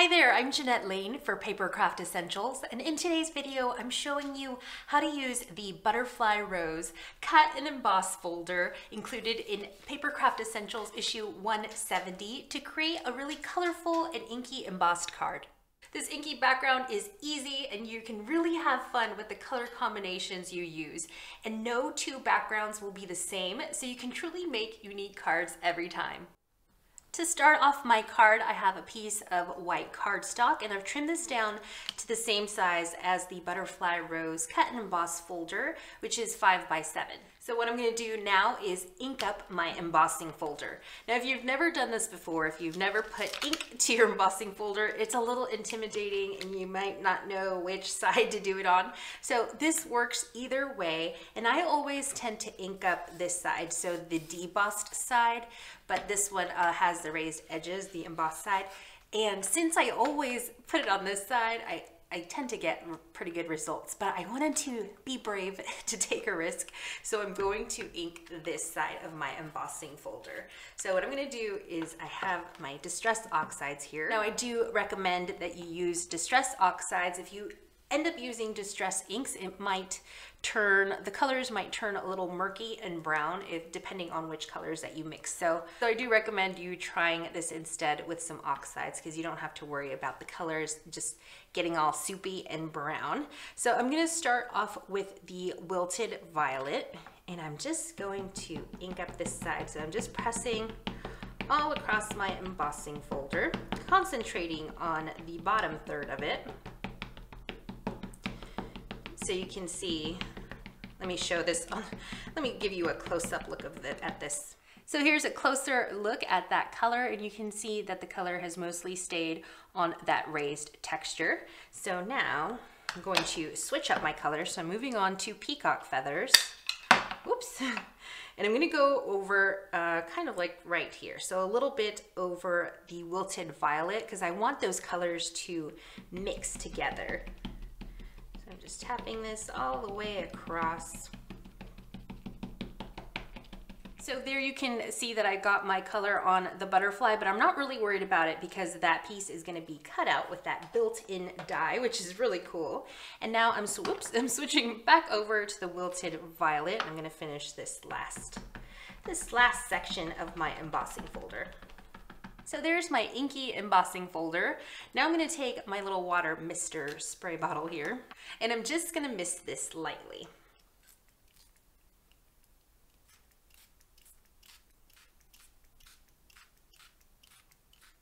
Hi there, I'm Jeanette Lane for Paper Craft Essentials, and in today's video I'm showing you how to use the Butterfly Rose cut and emboss folder included in Paper Craft Essentials issue 170 to create a really colorful and inky embossed card. This inky background is easy and you can really have fun with the color combinations you use, and no two backgrounds will be the same, so you can truly make unique cards every time. To start off my card, I have a piece of white cardstock and I've trimmed this down to the same size as the Butterfly Rose cut and emboss folder, which is 5 by 7. So what I'm going to do now is ink up my embossing folder. Now if you've never done this before, if you've never put ink to your embossing folder, it's a little intimidating and you might not know which side to do it on. So this works either way, and I always tend to ink up this side, so the debossed side, but this one has the raised edges, the embossed side. And since I always put it on this side, I tend to get pretty good results, but I wanted to be brave to take a risk, so I'm going to ink this side of my embossing folder. So what I'm going to do is I have my Distress Oxides here. Now I do recommend that you use Distress Oxides. If you end up using Distress inks, it might turn, the colors might turn a little murky and brown depending on which colors that you mix. So I do recommend you trying this instead with some oxides, because you don't have to worry about the colors just getting all soupy and brown. So I'm going to start off with the Wilted Violet, and I'm just going to ink up this side. So I'm just pressing all across my embossing folder, concentrating on the bottom third of it. So you can see, let me show this on, let me give you a close-up look of at this. So here's a closer look at that color, and you can see that the color has mostly stayed on that raised texture. So now I'm going to switch up my color. So I'm moving on to Peacock Feathers. Oops. And I'm going to go over kind of like right here. So a little bit over the Wilted Violet, because I want those colors to mix together. I'm just tapping this all the way across. So there you can see that I got my color on the butterfly, but I'm not really worried about it because that piece is going to be cut out with that built-in die, which is really cool. And now I'm switching back over to the Wilted Violet. I'm going to finish this last section of my embossing folder. So there's my inky embossing folder. Now I'm going to take my little water mister spray bottle here, and I'm just going to mist this lightly.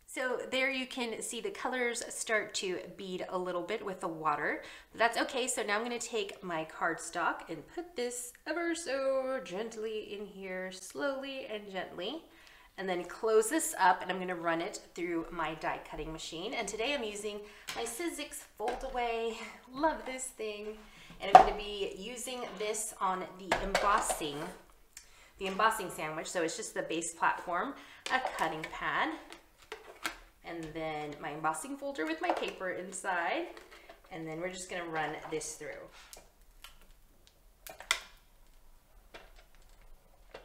So there you can see the colors start to bead a little bit with the water. That's okay. So now I'm going to take my cardstock and put this ever so gently in here, slowly and gently. And then close this up, and I'm going to run it through my die cutting machine. And today I'm using my Sizzix Foldaway. Love this thing. And I'm going to be using this on the embossing sandwich. So it's just the base platform, a cutting pad, and then my embossing folder with my paper inside. And then we're just going to run this through.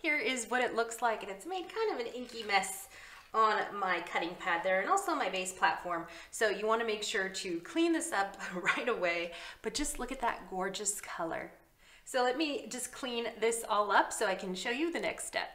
Here is what it looks like, and it's made kind of an inky mess on my cutting pad there, and also my base platform. So you want to make sure to clean this up right away, but just look at that gorgeous color. So let me just clean this all up so I can show you the next step.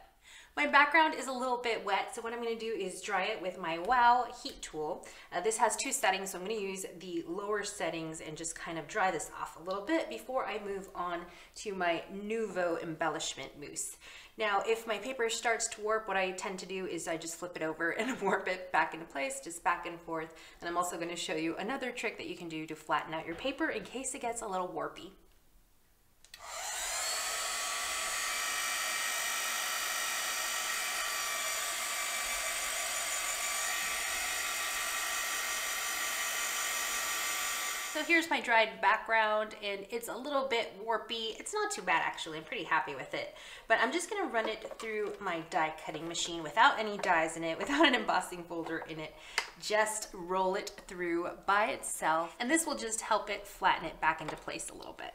My background is a little bit wet, so what I'm going to do is dry it with my Wow heat tool. This has 2 settings, so I'm going to use the lower settings and just kind of dry this off a little bit before I move on to my Nuvo embellishment mousse. Now, if my paper starts to warp, what I tend to do is I just flip it over and warp it back into place, just back and forth. And I'm also going to show you another trick that you can do to flatten out your paper in case it gets a little warpy. So here's my dried background, and it's a little bit warpy. It's not too bad actually, I'm pretty happy with it. But I'm just gonna run it through my die cutting machine without any dies in it, without an embossing folder in it. Just roll it through by itself, and this will just help it flatten it back into place a little bit.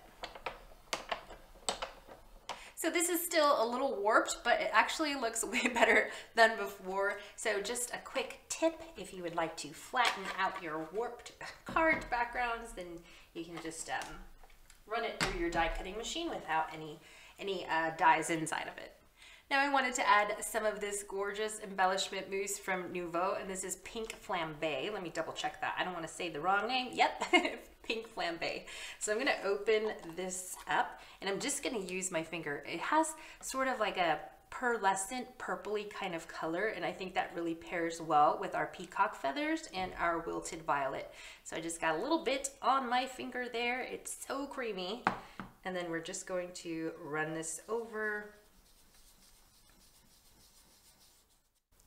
So this is still a little warped, but it actually looks way better than before. So just a quick tip, if you would like to flatten out your warped card backgrounds, then you can just run it through your die cutting machine without any dies inside of it. Now I wanted to add some of this gorgeous embellishment mousse from Nuvo, and this is Pink Flambe. Let me double check that. I don't want to say the wrong name. Yep, Pink Flambe. So I'm going to open this up, and I'm just going to use my finger. It has sort of like a pearlescent purpley kind of color, and I think that really pairs well with our peacock feathers and our wilted violet. So I just got a little bit on my finger there. It's so creamy. And then we're just going to run this over.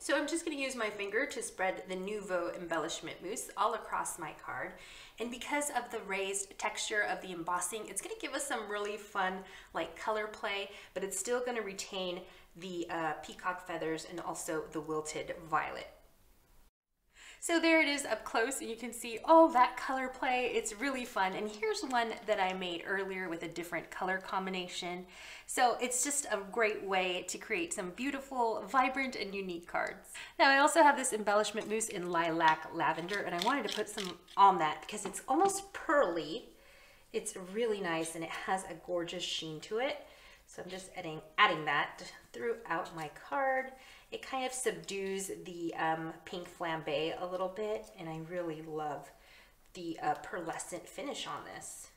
So I'm just going to use my finger to spread the Nuvo embellishment mousse all across my card. And because of the raised texture of the embossing, it's going to give us some really fun like color play, but it's still going to retain the peacock feathers and also the wilted violet. So there it is up close, and you can see all that color play. It's really fun. And here's one that I made earlier with a different color combination. So it's just a great way to create some beautiful, vibrant, and unique cards. Now I also have this embellishment mousse in lilac lavender, and I wanted to put some on that because it's almost pearly. It's really nice, and it has a gorgeous sheen to it. So I'm just adding that throughout my card. It kind of subdues the pink flambe a little bit, and I really love the pearlescent finish on this.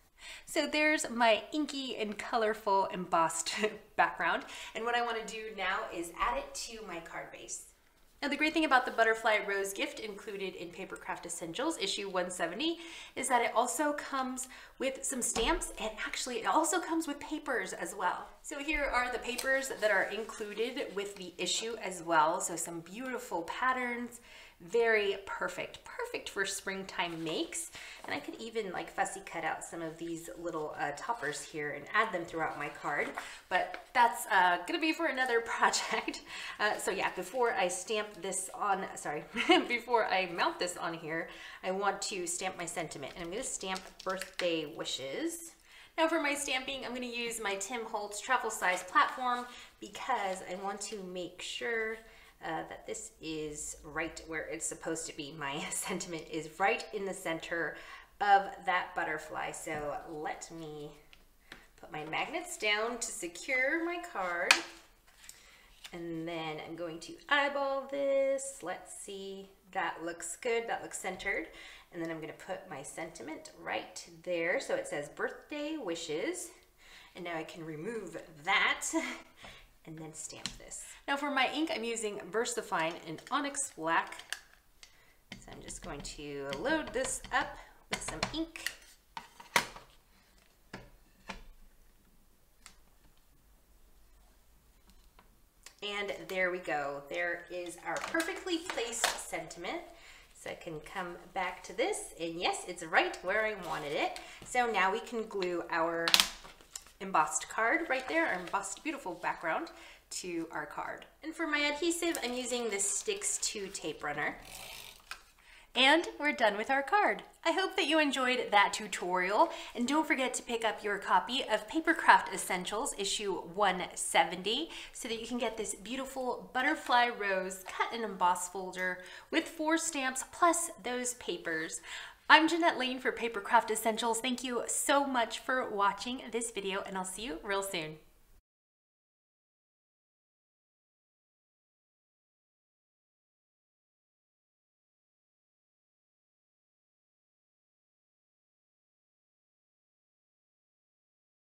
So there's my inky and colorful embossed background, and what I want to do now is add it to my card base. Now the great thing about the Butterfly Rose gift included in Papercraft Essentials issue 170 is that it also comes with some stamps, and actually it also comes with papers as well. So here are the papers that are included with the issue as well. So some beautiful patterns, very perfect for springtime makes. And I could even like fussy cut out some of these little toppers here and add them throughout my card, but that's gonna be for another project. So yeah, before I stamp this on, before I mount this on here, I want to stamp my sentiment, and I'm gonna stamp birthday wishes. Now for my stamping, I'm gonna use my Tim Holtz travel size platform because I want to make sure that this is right where it's supposed to be. My sentiment is right in the center of that butterfly. So let me put my magnets down to secure my card. And then I'm going to eyeball this. Let's see, that looks good, that looks centered. And then I'm gonna put my sentiment right there. So it says birthday wishes. And now I can remove that and then stamp this. Now for my ink, I'm using VersaFine in Onyx Black. So I'm just going to load this up with some ink. And there we go. There is our perfectly placed sentiment. So I can come back to this, and yes, it's right where I wanted it. So now we can glue our embossed card right there, our embossed beautiful background to our card. And for my adhesive, I'm using this Sticks to tape runner. And we're done with our card. I hope that you enjoyed that tutorial, and don't forget to pick up your copy of Papercraft Essentials issue 170 so that you can get this beautiful butterfly rose cut and emboss folder with 4 stamps plus those papers. I'm Jeanette Lane for Papercraft Essentials. Thank you so much for watching this video, and I'll see you real soon.